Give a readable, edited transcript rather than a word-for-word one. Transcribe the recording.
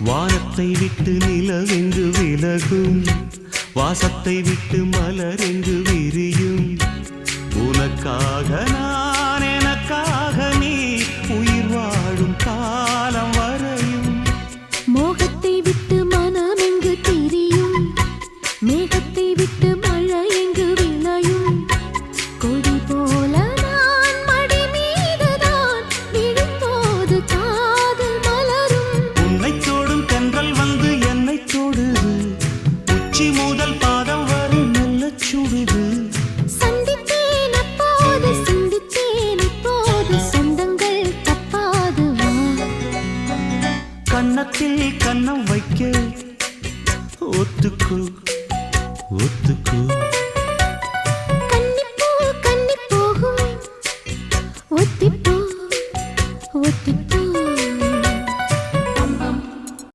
வானத்தை விட்டு நிலவெங்கு விலகும், வாசத்தை விட்டு மலரெங்கு விரியும். உனக்காக நான், எனக்காக நீ, உயிர் வாழும் காலம் வரையும். மோகத்தை விட்டு மனம் எங்கு திரியும், மேகத்தை விட்டு மழை எங்கு விளையும். கொடி போல நான் மடி மீதுதான் விழும்போது காதல் மலரும். உன்னை தோடும் தென்றல் வந்து என்னை தொடுது, உச்சி முதல் பாதம் வரை நல்ல சுடுது. சந்தித்தேன் அப்போது, சிந்தித்தேன் இப்போது, சொந்தங்கள் தப்பாது வா. கன்னத்தில் கன்னம் வைக்க ஒத்துக்கோ ஒத்துக்கோ.